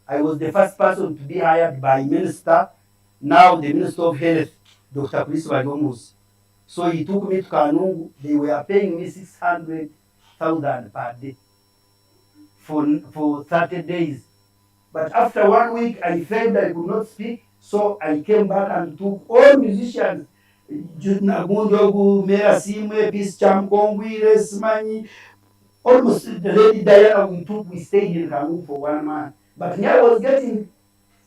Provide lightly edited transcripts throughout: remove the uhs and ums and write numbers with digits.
I was the first person to be hired by Minister, now the Minister of Health, Dr. Chris Bariomus. So he took me to Kanungu. They were paying me 600,000 per day for 30 days. But after 1 week, I felt I could not speak, so I came back and took all musicians, Nagunjogu, Mera Simwe, Peace Cham, Kongwire, Smani, almost the Lady Diana we stayed in Kanungu for 1 month. But here I was getting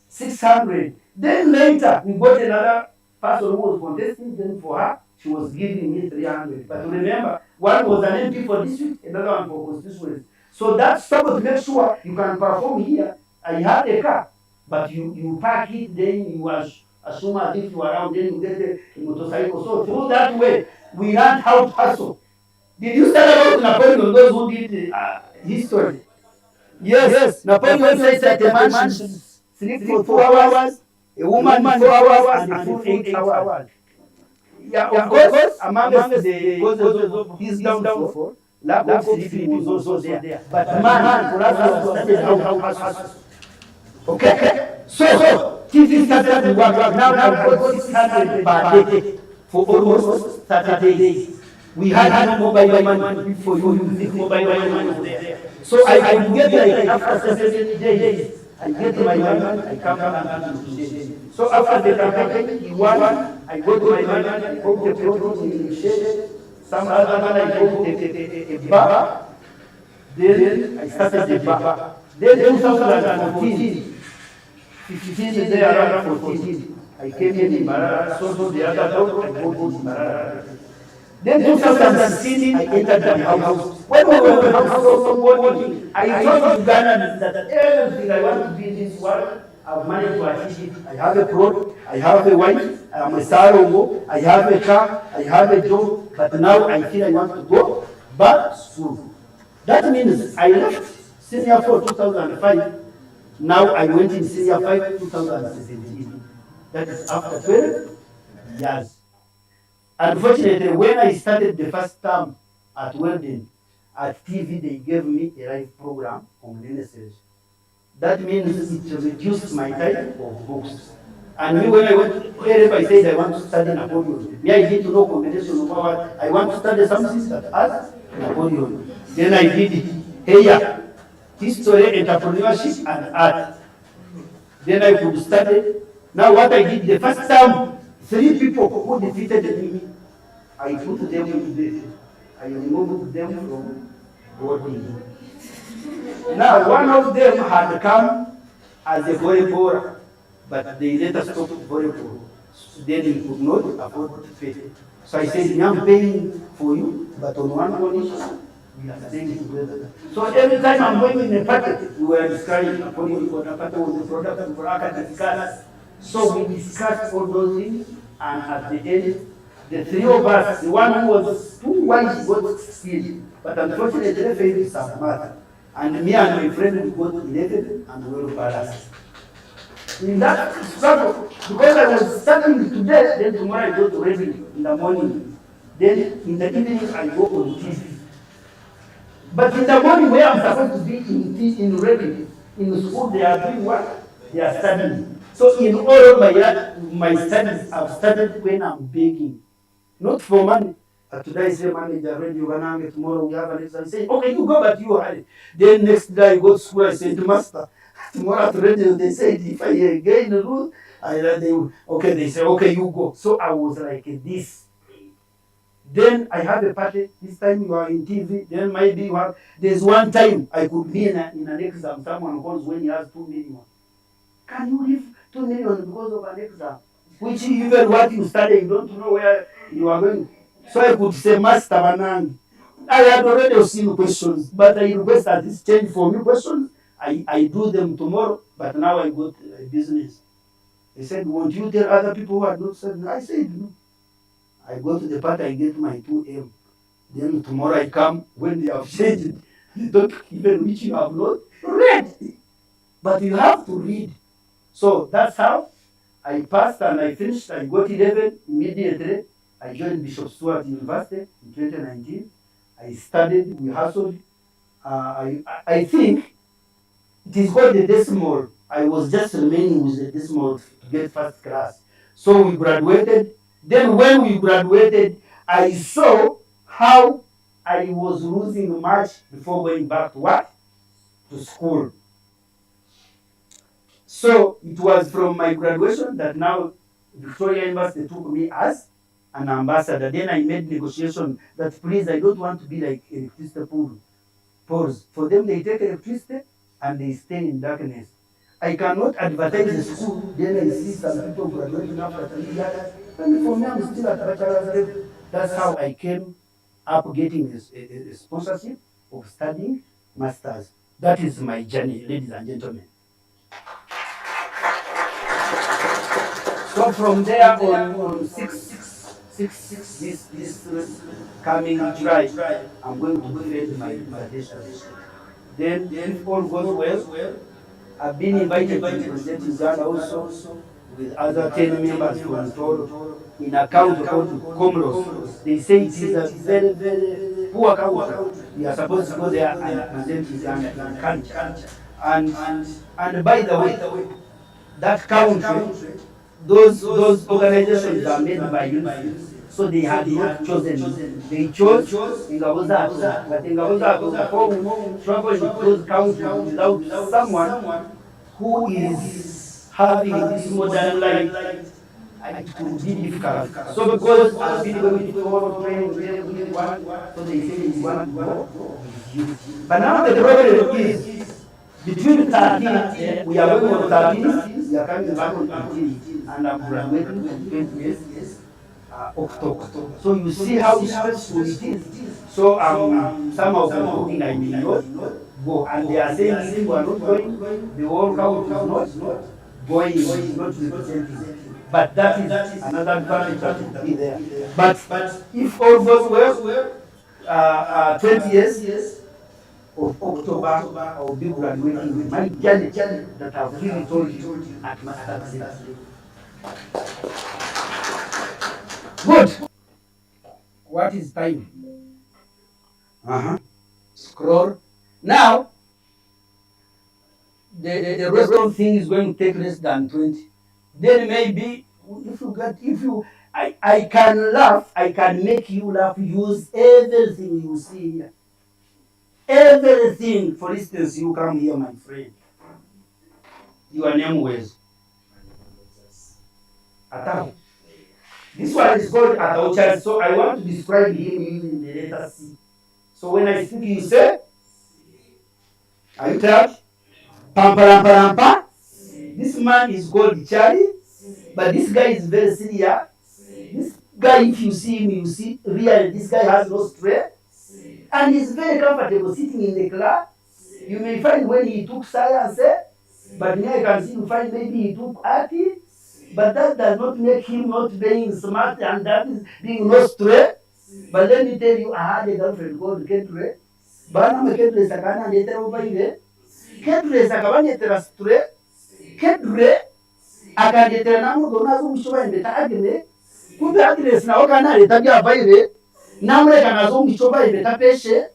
600. Then later, we got another person who was contesting. Then for her, she was giving me 300. But remember, one was an MP for district, another one for constituency. So that's supposed to make sure you can perform here. I had a car, but you park it, then you assume as if you are around, then you get a motorcycle. So through that way, we learned how to hustle. Did you study about Napoleon, those who did history? Yes, Napoleon said that a man should sleep for 2 hours, a woman 4 hours, and a fool 8 hours. Yeah, of course, amongst the causes of his downfall, lack of sleeping was also there. But man, for us to understand how to hustle. Okay? So, TV started to work. Now I got 600 per day for almost 30 days. We had no mobile money for you, think mobile money was there. So I could get like after 7 days, I get my money, I come back and do. So after the campaign, he won, I got my money, I bought the product in the shade, some other money I bought a bar, then I started the bar. Then 2014, 15 days around 14, I came in Marara, so the other dog, I bought in Marara. Then 2016, I entered the house. When we were in the house of somebody, I told Uganda that everything I want to be in this world, I've managed to achieve it. I have a product, I have a wife, I am a sarongo, I have a car, I have a job, but now I feel I want to go back to school. That means I left senior 4 2005. Now I went in senior 5 2017. That is after 12 years. Unfortunately, when I started the first term at Weldon, at TV, they gave me a live program on NSS. That means it reduced my time of books. And me, when I went, wherever I said I want to study Napoleon, me, I need to know combination of power. I want to study something that has Napoleon. Then I did it. Here, history, entrepreneurship, and art. Then I could study. Now what I did the first time, 3 people who defeated me, I put them in bed. I removed them from body. Now one of them had come as a volleyball, but they let us stop volleyball. Then he could not afford to pay. So I said, I'm paying for you, but on one condition, we are staying together. So every time I'm going in a party, we were discussing Napoleon for the party was the product for us to discuss. So we discussed all those things, and at the end, the 3 of us, the one who was too wise got still, but unfortunately they failed some math. And me and my friend we got 11 and we were balanced. In that struggle, because I was studying today, then tomorrow I go to reading in the morning. Then in the evening I go on TV. But in the morning where I'm supposed to be in reading, in school they are doing what? They are studying. So in all of my studies, I've studied when I'm begging. Not for money. Today I say manager ready Ugananga, tomorrow we have an exam. I say, okay, you go, but you hurry. Then next day I go to school, I say to master, tomorrow at radio they said if I gain the rule, they say, okay, you go. So I was like this. Then I have a party, this time you are in TV, then maybe you have, there's one time I could be in an exam, someone calls when he has 2 million. Can you give 2 million because of an exam? Which even what you study, you don't know where you are going. So I could say, Master Manang, I had already seen questions, but I request that this change for me questions. I do them tomorrow, but now I got a business. They said, won't you tell other people who had not said? I said, no. I go to the party, I get my 2M. Then tomorrow I come, when they have changed, they don't even which you have not read. But you have to read. So that's how I passed and I finished. I got 11 immediately. I joined Bishop Stewart University in 2019. I studied, we hustled. I think it is called the decimal I was just remaining with this month to get first class. So we graduated. Then when we graduated, I saw how I was losing much before going back to what? To school. So it was from my graduation that now Victoria University took me as an ambassador. Then I made negotiation that please, I don't want to be like electricity poles. For them, they take electricity and they stay in darkness. I cannot advertise the school, then I see some people graduating after 3 years. And for me, I'm still at bachelor's level. That's how I came up getting a sponsorship of studying masters. That is my journey, ladies and gentlemen. So from there on 6 this coming July, I'm going to defend my dissertation. Then, if all goes well, I've been invited to represent Uganda also with other 10 members from Toro in a country called Comoros. They say it is a very, very poor country. We are supposed to go there and represent Uganda in culture. And by the way, that country, those organizations are made by youth. So they had not chosen. They chose Ingabozato. But Ingabozato form travel in those countries without someone who is having this modern life. It could be difficult. So because I've been going to all training with one, so they say they want to go with you. But now the problem is between 13, we are going on 13, we are coming back on 18, and I'm graduating on 20th October. So you see how stressful it is. So some of them hoping I may not go, and they are saying if you are not going, the whole country is not going, is not representing. But that is another advantage that will be there. But if all goes well, 20 years of October, I will be graduating my journey that I've really told you at master's level. Good. What is time? Scroll. Now, the rest of the thing is going to take less than 20. Then maybe I can laugh, I can make you laugh, use everything you see here. Everything. For instance, you come here, my friend. Your name was Atau. This one is called Atau. So I want to describe him using the letter C. So when I speak, you say, are you tired? Pamparampa. This man is called Charlie, but this guy is very serious. This guy, if you see him, you see really this guy has no stress, and he's very comfortable sitting in the class. You may find when he took science, but now I can see you find maybe he took art, but that does not make him not being smart, and that is being no stress. But let me tell you, I had a girlfriend called Ketre. Bana Ketre sakana netera ubaile. Ketre sakabani netera stress. Ketre akandetera namu donazo mishoba indeta agene. Kumbe agnes na okana leta bya baile. Namre kanazo mishoba indeta peshe.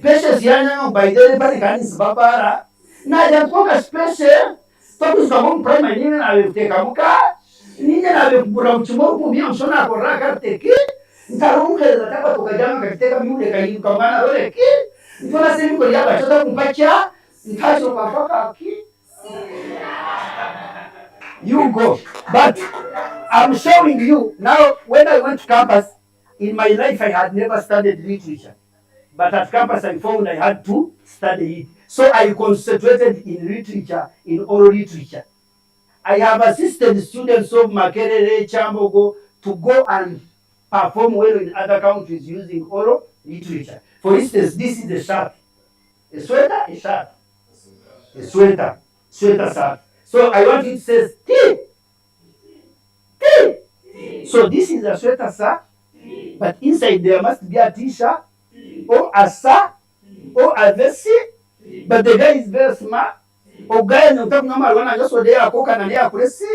Peshe ziyanya baidele pale kanisa babara. Na jankoka special. Toku sabon primary nina na weteka muka. Nina na wekura mchumo kumia mshona korra karteki. Ntarungeleza taka tukajama kakiteka miule kayiruka mwana role ki. Ntona semi kwa yaba chota kumpacha. Ntacho kafaka ki. You go. But I'm showing you now when I went to campus, in my life I had never studied literature. But at campus I found I had to study it. So I concentrated in literature, in oral literature. I have assisted students of Makerere, Chambogo to go and perform well in other countries using oral literature. For instance, this is a shirt. A sweater, a shirt. A sweater. Sweater shirt. So I want it to say T. T. So this is a sweater shirt, but inside there must be a t-shirt or a shirt or a vest. But the guy is very smart. Ogaya ni utaku nama alwana joso de akoka na lea kuresi.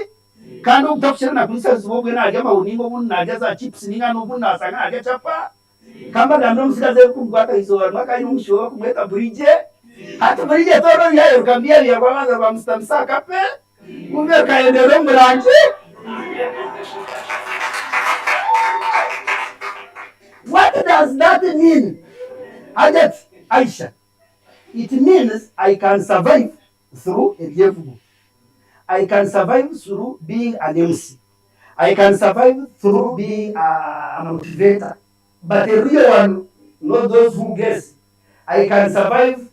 Kando utakushira na kulisa zibogu na agema uningo munu na ageza chips ninga nubu na asanga agechapa. Kamba gamdo msika zeku kumbuata iso mwaka inu mshiwa kumweta bridge. hata marije toro yayo kambia ya kwanza kwa mstamsaka pe kumbe kaendelea mlanji. What does that mean? Ajat Aisha. It means I can survive through a livelihood. I can survive through being an MC. I can survive through being a motivator. But the real one, not those who guess. I can survive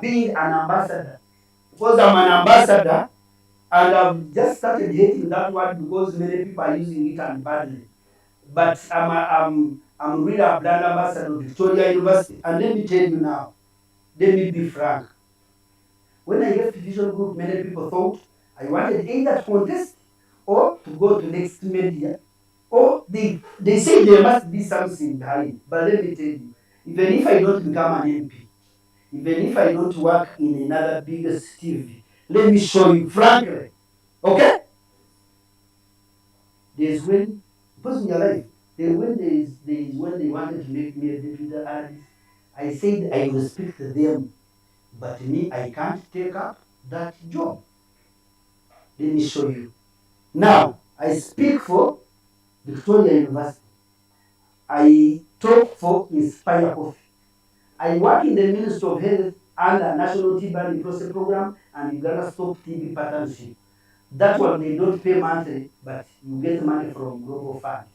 being an ambassador. Because I'm an ambassador, and I've just started hating that word because many people are using it and badly. But I'm really a brand ambassador of Victoria University. And let me tell you now, let me be frank. When I left Vision Group, many people thought I wanted either to contest or to go to next media. Or they say there must be something behind. But let me tell you, even if I don't become an MP, even if I don't work in another biggest TV, let me show you frankly. Okay? There's when, because in your life, when there is when they wanted to make me a deputy artist, I said I respect them, but me, I can't take up that job. Let me show you. Now, I speak for Victoria University. I talk for Inspire Coffee. I work in the Ministry of Health under National TB and Leprosy Program and Uganda Stop TB Partnership. That one, they don't pay monthly, but you get money from Global Fund.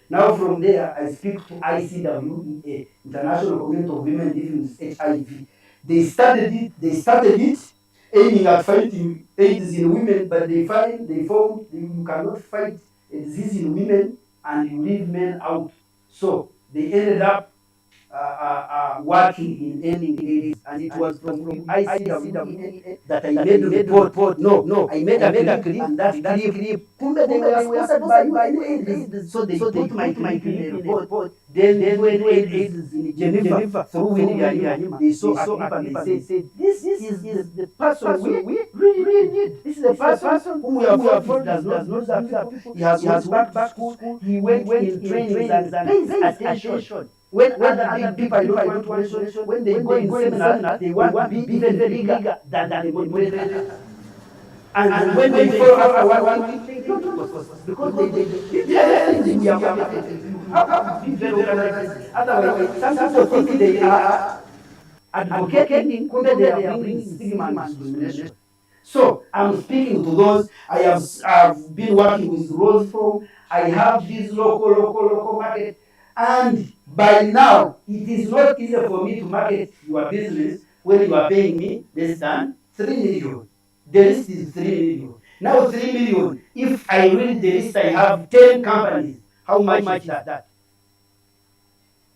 Now from there, I speak to ICWEA, International Community of Women Living with HIV. They started it aiming at fighting AIDS in women, but they found you cannot fight a disease in women and you leave men out. So they ended up working in ending AIDS, and it was from ICWEA that I made the report. No, I made a clip, and that clip, kumbe they were sponsored by UNAIDS, so they put my clip in the report. Then UNAIDS in Geneva, through Winnie Byanyima, they saw a clip and they said, this is the person we really need. This is the person whom we have fought. He does not know that people. He has went back to school. He went in trainings and pays attention. When other big people, I don't want to mention, when they go in seminars, they want to be even bigger than the moderator. And when they follow after one week, they don't post because they are things we are committed. How to be very organized. Otherwise, some people think they are advocating, they are bringing stigma and discrimination. So I'm speaking to those. I've been working with Rose Pro. I have this local market. And by now, it is not easy for me to market your business when you are paying me less than 3 million. The list is 3 million. Now 3 million, if I read the list, I have 10 companies. How much is that?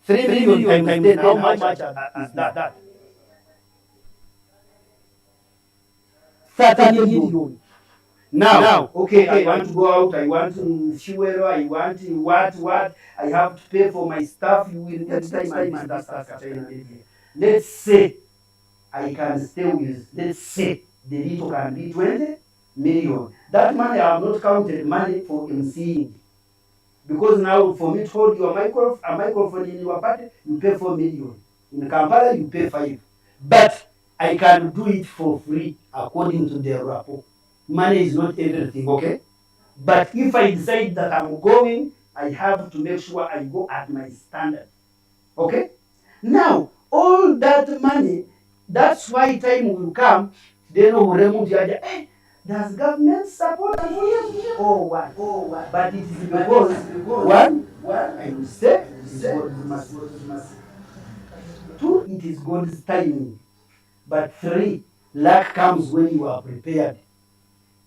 3 million times 10, how much is that? 30 million. Now, okay, I want to go out, I want to fuel, I want to what, I have to pay for my stuff. You will get time and start Kachaina. Let's say I can stay with, let's say the little can be 20 million. That money I have not counted money for MCing. Because now for me to hold your microphone in your party, you pay 4 million. In Kampala, you pay 5. But I can do it for free according to the rapport. Money is not everything, okay? But if I decide that I'm going, I have to make sure I go at my standard. Okay? Now, all that money, that's why time will come, they know hey, does government support you? Or what? But it is because, one, I will say, it is God's mercy. Two, it is God's timing. But three, luck comes when you are prepared.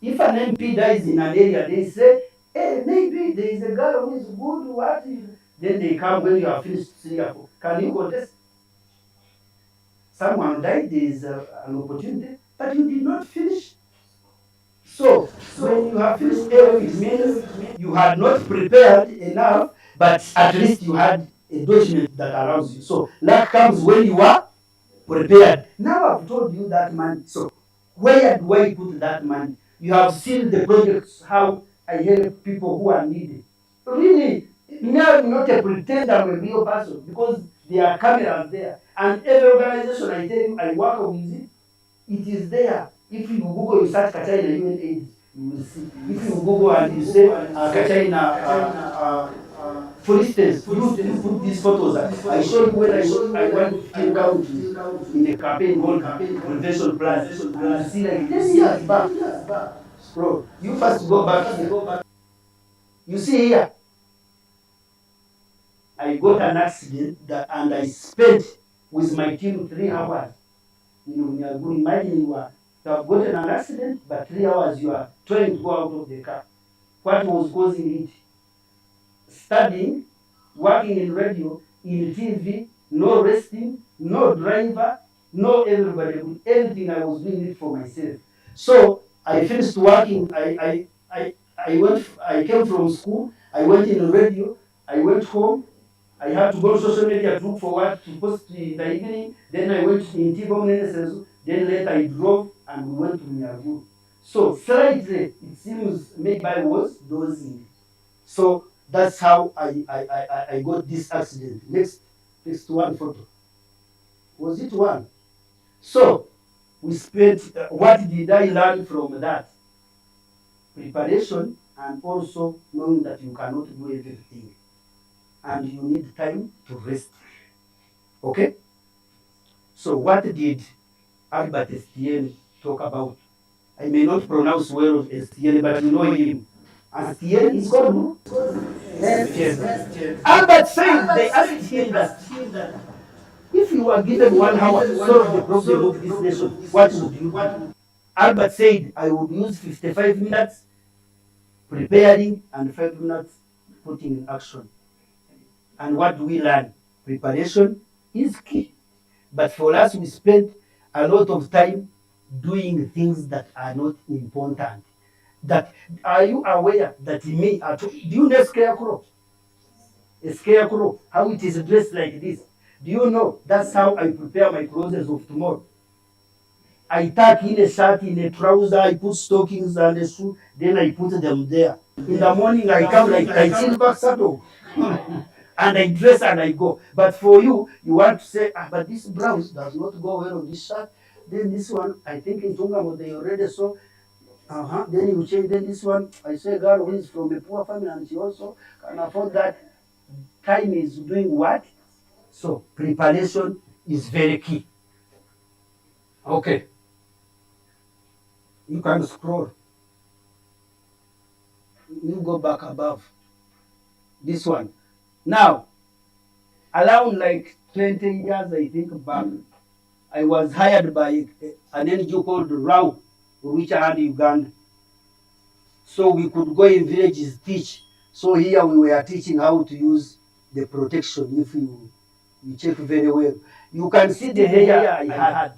If an MP dies in an area, they say, hey, maybe there is a girl who is good, what if? Then they come when you are finished 3 or 4. Can you contest? Someone died, there is an opportunity, but you did not finish. So when you have finished everything, it means you had not prepared enough, but at least you had a document that allows you. So luck comes when you are prepared. Now I've told you that money. So where do I put that money? You have seen the projects, how I help people who are needy. Really, now I'm not a pretender, I'm a real person because there are cameras there. And every organization I tell you I work with it is there. If you Google, you search Kachaina UNAIDS, you will see. If you Google and you say Kachaina, for instance, you put these photos. I showed you when I went to 15 counties in a campaign called Prevention Plus. And you see like 10 years back. Bro, you first go back here. You see here, I got an accident and I spent with my team 3 hours. Imagine you have gotten an accident, but 3 hours you are trying to go out of the car. What was causing it? Studying, working in radio, in TV, no resting, no driver, no everybody. Everything I was doing it for myself. So I finished working. I came from school. I went in radio. I went home. I had to go to social media to look for what to post in the evening. Then I went in Tibo. Then later I drove and we went to Nyagu. So slightly, it seems maybe I was dozing. So that's how I got this accident. Next one photo. Was it one? So we spent, what did I learn from that? Preparation and also knowing that you cannot do everything. And you need time to rest. Okay? So what did Albert Estienne talk about? I may not pronounce well Estienne, but you know him. Estienne is called Estienne. Albert said, they asked him that if you were given 1 hour to solve the problem of this nation, what would you do? Albert said, I would use 55 minutes preparing and 5 minutes putting in action. And what do we learn? Preparation is key. But for us, we spend a lot of time doing things that are not important. That are you aware that me? Do you know scarecrow? A scarecrow, how it is dressed like this. Do you know that's how I prepare my clothes of tomorrow? I tuck in a shirt, in a trouser, I put stockings and a shoe, then I put them there. In the morning, I come like I chill back saddle. And I dress and I go. But for you, you want to say, but this blouse does not go well on this shirt. Then this one, I think in Tungamo they already saw. Then you change. Then this one, I say, girl who is from a poor family and she also can afford that. Time is doing what? So preparation is very key. Okay. You can scroll. You go back above. This one. Now, around like 20 years, I think back, I was hired by an NGO called RAU, which I had in Uganda. So we could go in villages, teach. So here we were teaching how to use the protection. If you check very well, you can see the hair I had.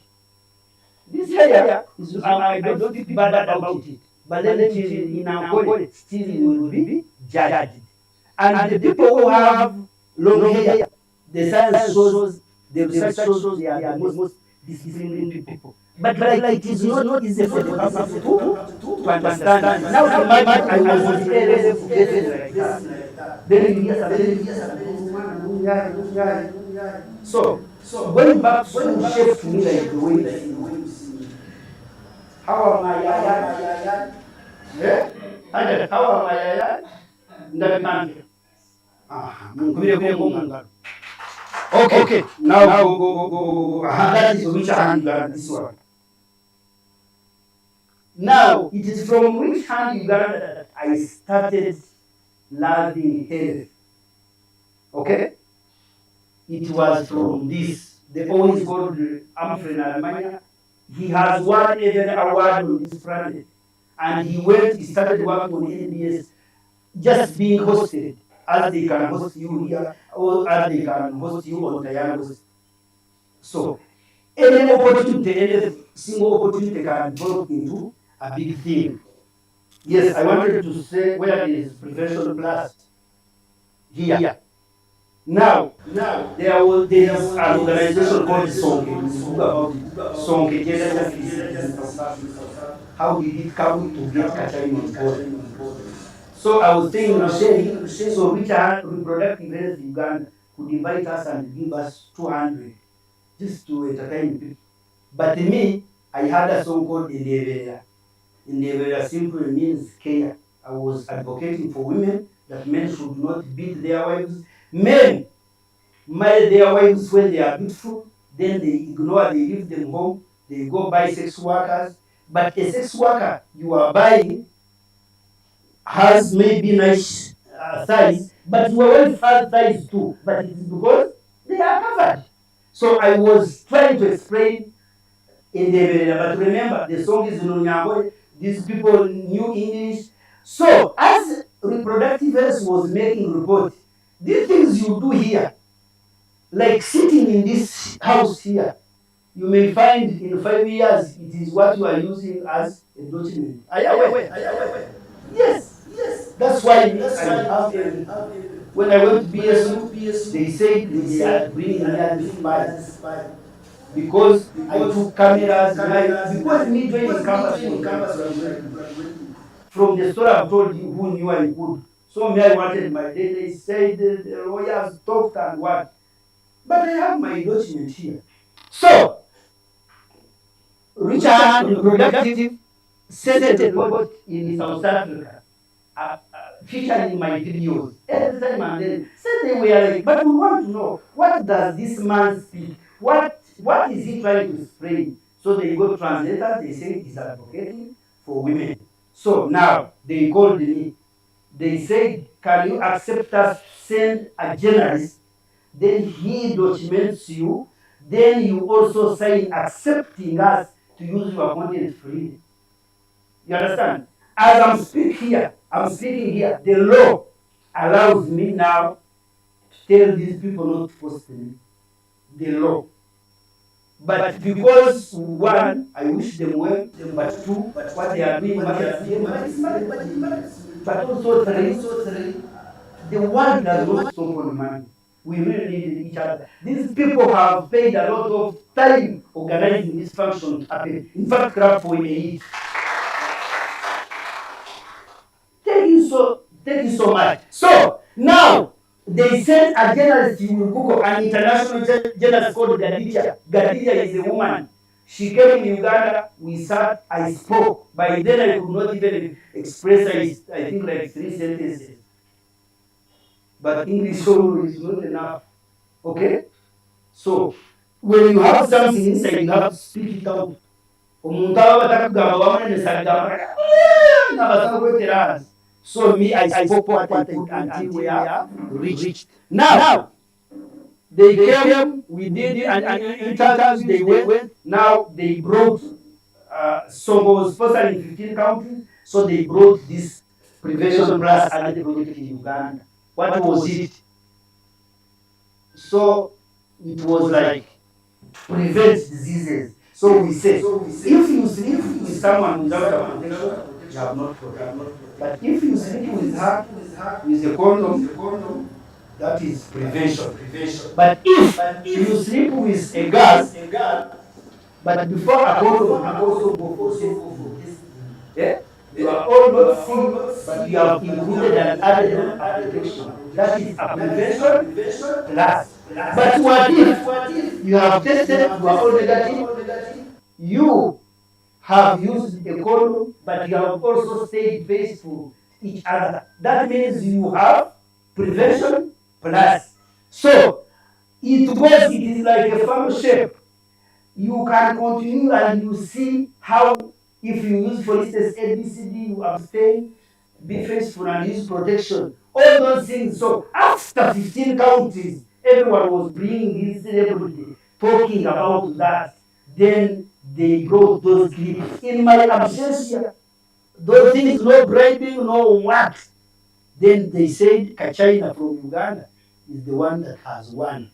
This hair, I don't feel bad about it. But then in Angola, still you will be judged. And the people who have long hair, the science shows, the research shows they are the most disciplined people. But like it is not easy for the people to understand. Now imagine I was in the area to get it like that. Then so going back to shape me like the way you see me. How am I? Yeah? How am I? Ndabimanje. Okay. Now go. That is which hand you got this one. Now it is from which hand you got that I started loving health. Okay? It was from this. The always called Humphrey Alemania. He has won every award on this planet. And he started working on NBS, just being hosted, as they can host you here, or as they can host you on Diagos. So, any opportunity, any single opportunity can develop into a big thing. Yes, I wanted to say where is Prevention Plus here. Now there is an organization called Sonke. We spoke about Sonke, how did it come to get Kachaina on board? So I was saying, so which are reproductive health Uganda could invite us and give us 200 just to entertain people. But me, I had a song called Indebera. Indebera simply means care. I was advocating for women, that men should not beat their wives. Men marry their wives when they are beautiful, then they ignore, they leave them home, they go buy sex workers. But a sex worker you are buying has maybe nice thighs, but your wife has thighs too, but it is because they are covered. So I was trying to explain in the, but remember, the song is in Unyangore, these people knew English. So as reproductive health was making report, these things you do here, like sitting in this house here, you may find in 5 years it is what you are using as a document. Are you aware? Are you aware? Yes, yes. That's why I have when I went to BSU, they said they are bringing me as a spy because I took cameras, because me joining campus was like graduating. From the story I've told you, who knew I could. So me, I wanted my data. They said the lawyers talked and what. But I have my document here. So, Richard Reproductive sent a report in South Africa, featuring my videos. Every time and then said they were like, but we want to know, what does this man speak? What is he trying to explain? So they got translators, they say he's advocating for women. So now they called me. They said, can you accept us, send a journalist, then he documents you, then you also sign accepting us to use your content freely. You understand? As I'm speaking here, the law allows me now to tell these people not to post me. The law. But because one, I wish them well, but two, what they are doing matters them, but also three, the world does not stop on money. We really need each other. These people have paid a lot of time organizing this function to happen. In fact, crap for Eyit. Thank you so much. So now they sent a journalist, you will Google, an international journalist called Gadija. Gadija is a woman. She came in Uganda, we sat, I spoke. By then I could not even express, I think, like 3 sentences. But English solo is not enough. Okay? So when you have something inside, you have to speak it out. So me, I spoke what I could until we have reached. Now, they came, we did an interviews, they went, now they brought, so was sponsored in 15 countries, so they brought this prevention plus another project in Uganda. What was it? So it was like prevent diseases. So we say, if you sleep with someone without a protection, you have not protected. But if you sleep with her with a condom, that is prevention. But if you sleep with a girl, but before a condom, you also go for sex. Yeah? You are all not sick, but you have included and added on a protection. That is a prevention plus. But what if you have tested, you are all negative, you have used a condom, but you have also stayed faithful to each other. That means you have prevention plus. So it is like a funnel shape. You can continue and you see how, if you use, for instance, ABCD, you abstain, be faithful and use protection, all those things. So after 15 countries, everyone was bringing this celebrity talking about that. Then they brought those clips. In my absence, those things, no bribing, no what. Then they said Kachaina from Uganda is the one that has won.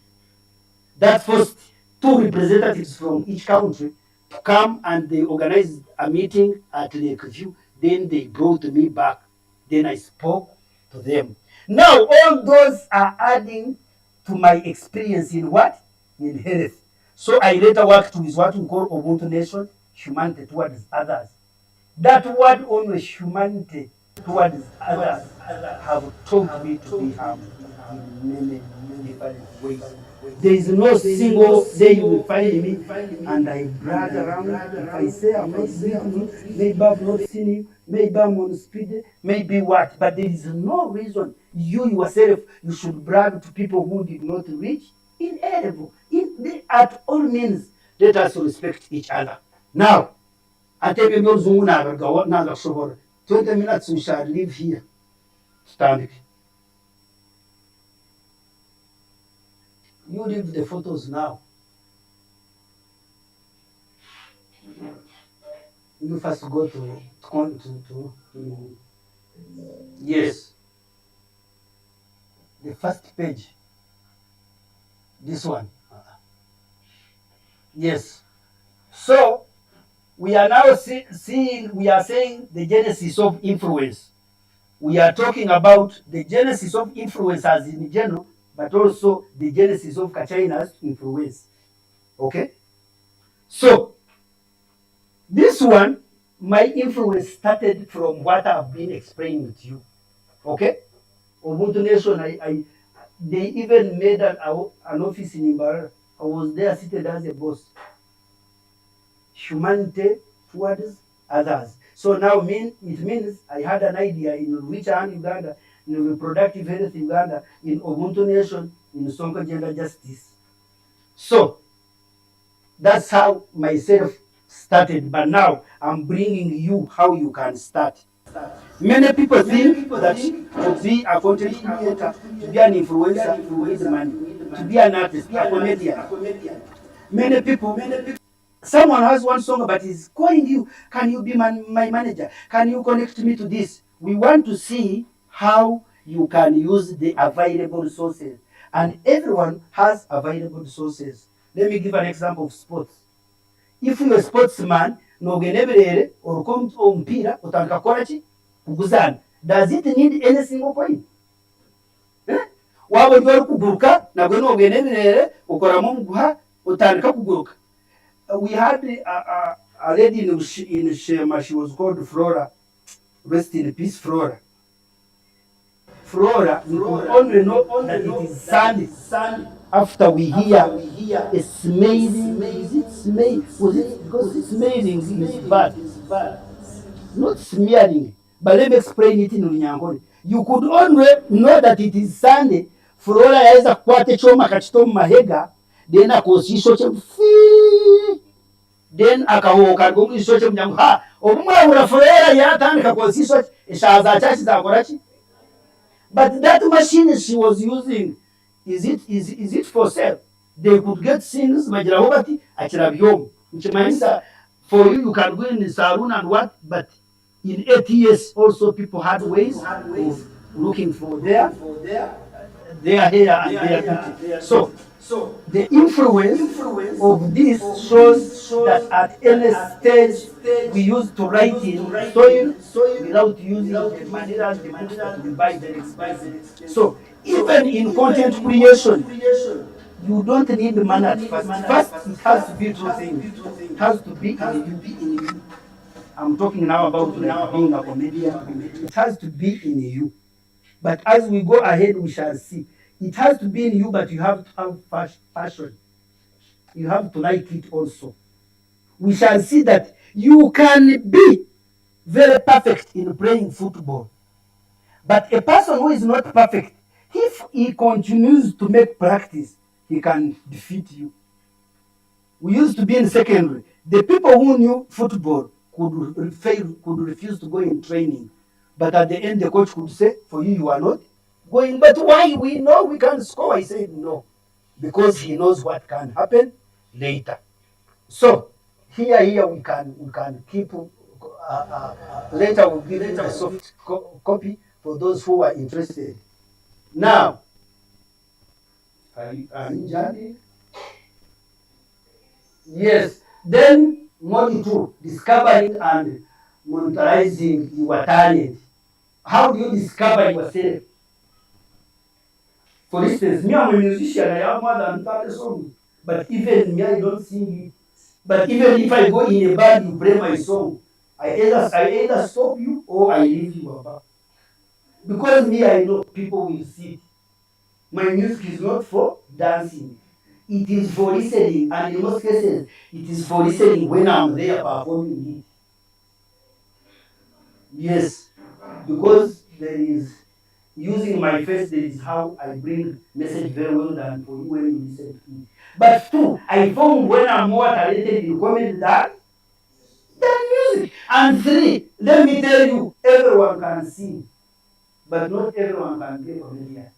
That first 2 representatives from each country to come, and they organized a meeting at Lake View. Then they brought me back. Then I spoke to them. Now all those are adding to my experience in what? In health. So I later worked with what we call Ubuntu Nation, humanity towards others. That word only, humanity towards others, have taught me to be harmful in many different ways. There is no single day you will find me and I brag around. If I say I'm not drinking, maybe I've not seen him, maybe I'm on speed, maybe what. But there is no reason you yourself you should brag to people who did not reach in A level. At all means, let us respect each other. Now, atebye by'oluzungu n'abagawa n'agashobora. 20 minutes we shall live here. Stand. You leave the photos now. You first go to yes. The first page. This one. Yes. So we are now seeing, we are saying the genesis of influence. We are talking about the genesis of influence as in general, but also the genesis of Kachaina's influence. Okay? So, this one, my influence started from what I've been explaining to you. Okay? Ubuntu Nation, they even made an office in Imbarara. I was there seated as a boss. Humanity towards others. So now it means I had an idea in Richard Uganda, in reproductive health Uganda, in Ubuntu Nation, in Sonko gender justice. So that's how myself started. But now I'm bringing you how you can start. Many people think that to be a content creator, to be an influencer, you need money. To be an artist, a comedian. Many people. Someone has one song but is calling you, can you be my manager? Can you connect me to this? We want to see how you can use the available resources. And everyone has available resources. Let me give an example of sports. If you're a sportsman, nogeneberere or come to mpira, utanka korachi, kuguzana. Does it need any single coin? Waba ndiwari kuguruka, nabwe nogeneberere, ukoramo mguha, utanka kuguruka. We had a lady in Shema, she was called Flora. Rest in peace, Flora. Flora, we could only know that it is Sunday. After we hear a smelling, is it smell? Was it because smelling is bad? Not smearing. But let me explain it in Unyankole. You could only know that it is Sunday. Flora yaweza kukwate choma kachitomu mahega, then akosisho chemfi. Then akawoka rw'umwisho cyo mnyango ha omwabura Flora yatandika kosisho eshaza chachi zakorachi. But that machine she was using, is it for sale? They could get things bagira ho bati akira byom. Nchimanisa for you can go in the saloon and what, but in 8 years also people had ways of looking for their hair and their beauty. So the influence of this shows that at any stage we used to write in soil without using the materials, the books that we buy very expensive. So even in content creation, you don't need money at first. First, it has to be two things. It has to be in you. I'm talking now about being a comedian. It has to be in you. But as we go ahead, we shall see. It has to be in you, but you have to have passion. You have to like it also. We shall see that you can be very perfect in playing football. But a person who is not perfect, if he continues to make practice, he can defeat you. We used to be in secondary. The people who knew football could refuse to go in training. But at the end, the coach could say, for you are not going. But why? We know we can score. I said, no. Because he knows what can happen later. So, here we can keep, later we'll give you a soft copy for those who are interested. Now, are you joining? Yes. Then, module 2, discovering and monetizing your talent. How do you discover yourself? For instance, me, I'm a musician, I have more than 30 songs. But even me, I don't sing it. But even if I go in a bar, you play my song, I either stop you or I leave you about. Because me, I know people will see it. My music is not for dancing. it is for listening, and in most cases, it is for listening when I'm there performing it. Yes, because there is using my face, there is how I bring message very well than for you when you listen to me. But two, I found when I'm more talented in comedy than music. And three, let me tell you, everyone can sing, but not everyone can be a comedian.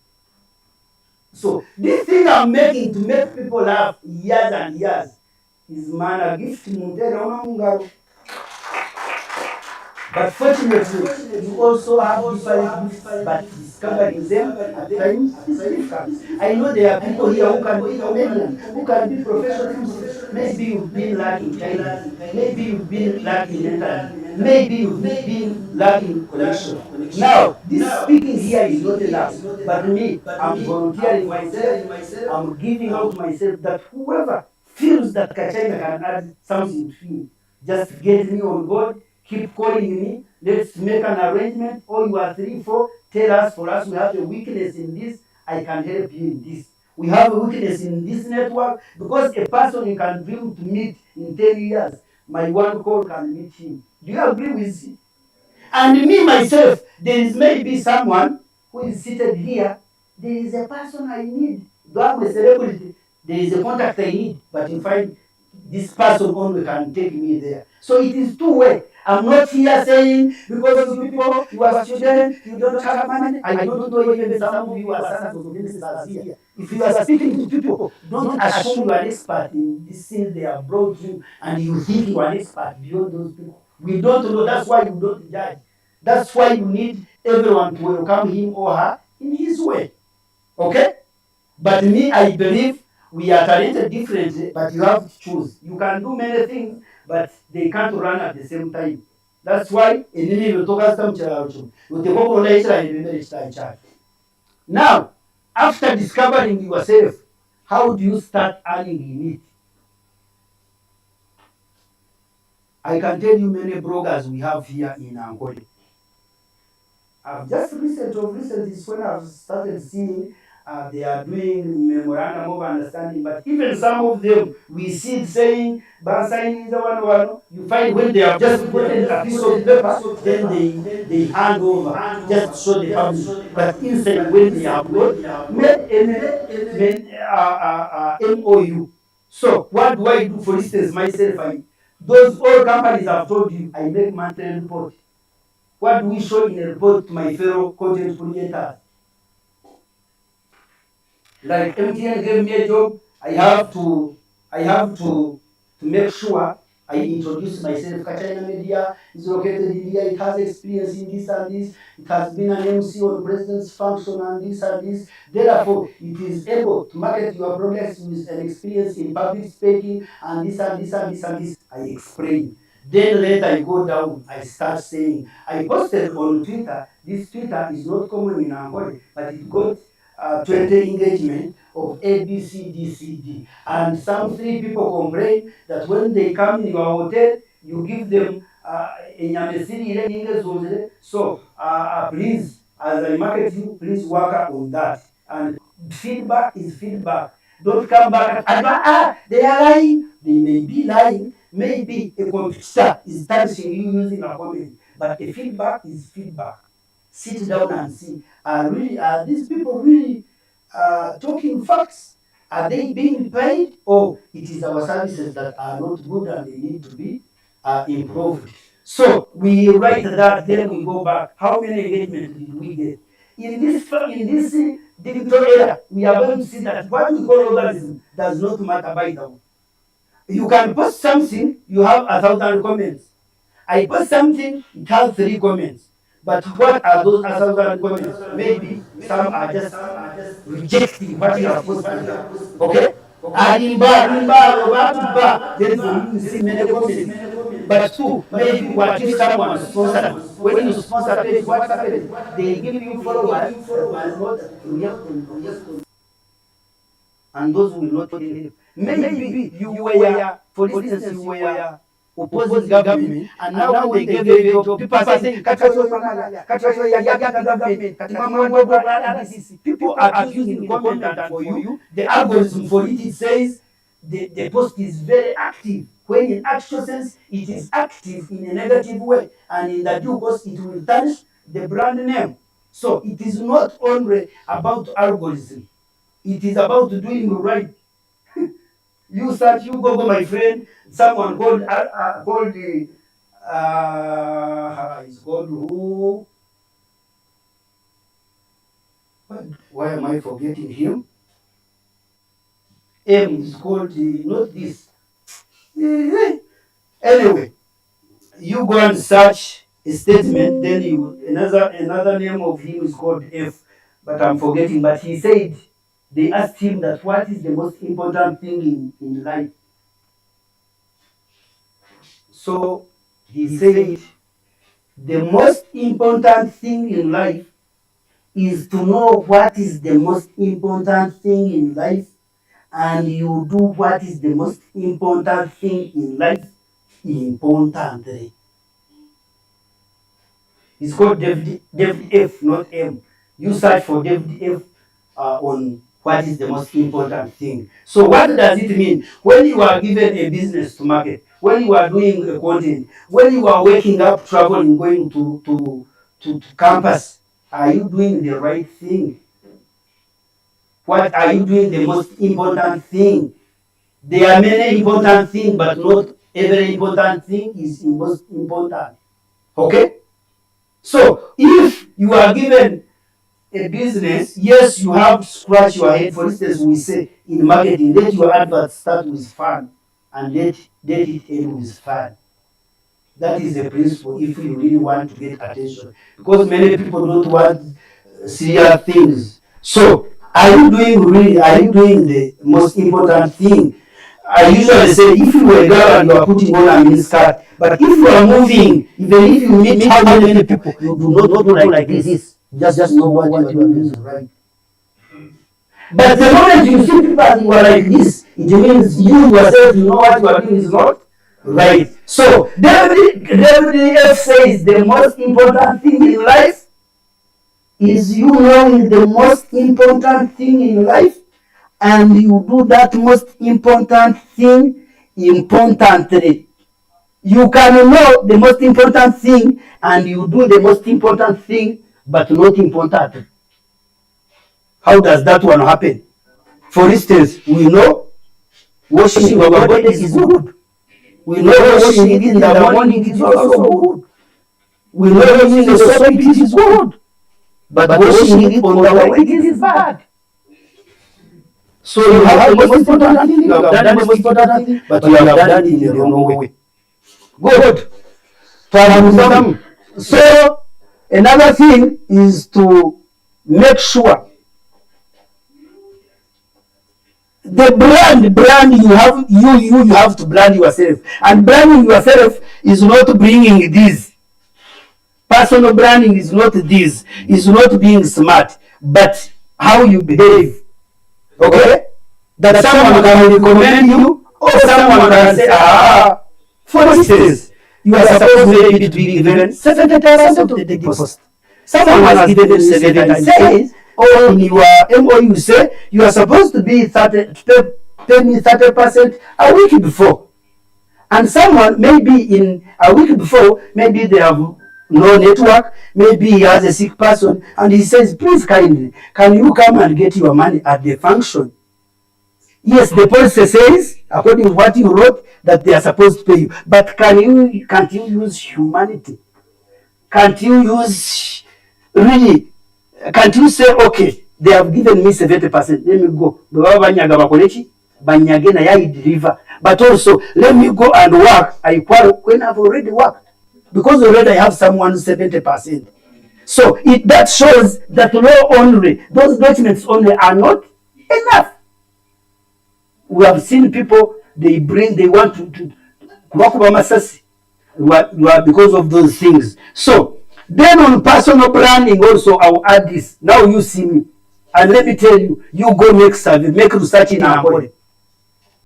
So this thing I'm making to make people laugh years and years is man a gift mutera unamungaro. But fortunately, you also have different gifts, but discovering them at times is difficult. I know there are people here who can be comedians, who can be professional musicians. Maybe you've been lacking kindness. Maybe you've been lacking mentally. Maybe you've been lacking connection. Now, this speaking here is not enough. But me, I'm volunteering myself. I'm giving out myself that whoever feels that Kachaina can add something to you, just get me on board. Keep calling me. Let's make an arrangement. Or you are 3, 4. Tell us, for us, we have a weakness in this. I can help you in this. We have a weakness in this network because a person you can dream to meet in 10 years, my one call can meet him. Do you agree with me? And me, myself, there is maybe someone who is seated here. There is a person I need. Though I'm a celebrity, there is a contact I need. But you find this person only can take me there. So it is two-way. I'm not here saying because you people, you are students, you don't have money. I don't know even some of you are sons of ministers here. If you are speaking to people, don't assume you are an expert in this thing they have brought you and you think you are an expert beyond those people. We don't know. That's why you don't judge. That's why you need everyone to welcome him or her in his way. Okay? But me, I believe we are talented differently, but you have to choose. You can do many things, but they can't run at the same time. That's why enemy will talk us some child. Now, after discovering yourself, how do you start earning in it? I can tell you many bloggers we have here in Angola. I've just recently is when I've started seeing they are doing memorandum of understanding, but even some of them we see saying signing is the one. You find when they have just gotten a piece of paper, then they hand over just to show the public. But inside when they have not made MOU. So what do I do? For instance, myself, those all companies I've told you, I make monthly report. What do we show in a report to my fellow content creators? Like MTN gave me a job, I have to make sure I introduce myself. Kachaina Media is located in here. It has experience in this and this. It has been an MC on president's function and this and this. Therefore, it is able to market your products with an experience in public speaking and this and this and this and this. I explain. Then later I go down, I start saying, I posted on Twitter. This Twitter is not common in Angola, but it got 20 engagement of A, B, C, D, C, D. And some 3 people complain that when they come in your hotel, you give them so please, as I market you, please work on that. And feedback is feedback. Don't come back and they are lying. They may be lying. Maybe a computer is tarnishing you using a comment, but a feedback is feedback. Sit down and see. Are these people really talking facts? Are they being paid? Or it is our services that are not good and they need to be improved? So we write that, then we go back. How many engagements did we get? In this digital era, we are going to see that what we call organism does not matter by the way. You can post something, you have 1,000 comments. I post something, it has 3 comments. But what are those 1,000 comments? Maybe some are just rejecting what you have posted. Okay? Then for you, you see many comments. But 2, maybe what if someone sponsored you? When you sponsor page, what happens? They give you followers that will not react on your post, and those will not help. Maybe you were, for instance, you were opposing government, and now when they gave a job, people are saying, people are accusing the government and for you. The algorithm for it says the post is very active, when in actual sense it is active in a negative way, and in the due course it will tarnish the brand name. So it is not only about algorithm, it is about doing right. You search, you Google, my friend, someone called it's called who? Why am I forgetting him? M is called not this. Anyway, you go and search a statement, then you another name of him is called F, but I'm forgetting. But he said they asked him that what is the most important thing in life. So he said the most important thing in life is to know what is the most important thing in life, and you do what is the most important thing in life importantly. It's called David F, not M. You search for David F on what is the most important thing. So what does it mean? When you are given a business to market, when you are doing a content, when you are waking up, traveling, going to campus, are you doing the right thing? What are you doing the most important thing? There are many important things, but not every important thing is the most important. Okay? So if you are given a business, yes, you have to scratch your head. For instance, we say in marketing, let your advert start with fun and let it end with fun. That is the principle if you really want to get attention. Because many people don't want serious things. So are you doing the most important thing? I usually say if you were a girl and you are putting on a mini skirt, but if you are moving, even if you meet how many people, you do not do like this. Just know what you are doing is right. But the moment you see people who are like this, it means you yourself, you know what you are doing is not right. So WDF says the most important thing in life is you knowing the most important thing in life, and you do that most important thing importantly. You can know the most important thing and you do the most important thing, but not important. How does that one happen? For instance, we know washing our body is good. We know washing it in the morning is also good. We know using the soap it is good. But washing it on the way it is bad. So you have the most important thing, you have done the most important thing, but you have done it in the wrong way. Good. So another thing is to make sure the brand you have to brand yourself, and branding yourself is not bringing this. Personal branding is not this, is not being smart, but how you behave. Okay? That someone can recommend you, or someone can say, for instance, you are supposed maybe to be given 70% of the deposit. Someone has given you 70, says, or in your MOU say, you are supposed to be pay me 30% a week before. And someone maybe in a week before, maybe they have no network, maybe he has a sick person, and he says, please kindly, can you come and get your money at the function? Yes, the policy says, according to what you wrote, that they are supposed to pay you. But can't you use humanity? Can't you use, really, can't you say, okay, they have given me 70%, let me go. But also, let me go and work. When I've already worked. Because already I have someone 70%. So that shows that law only, those documents only are not enough. We have seen people, they want to because of those things. So then on personal branding also, I will add this. Now you see me, and let me tell you, you go make survey, make research in our body.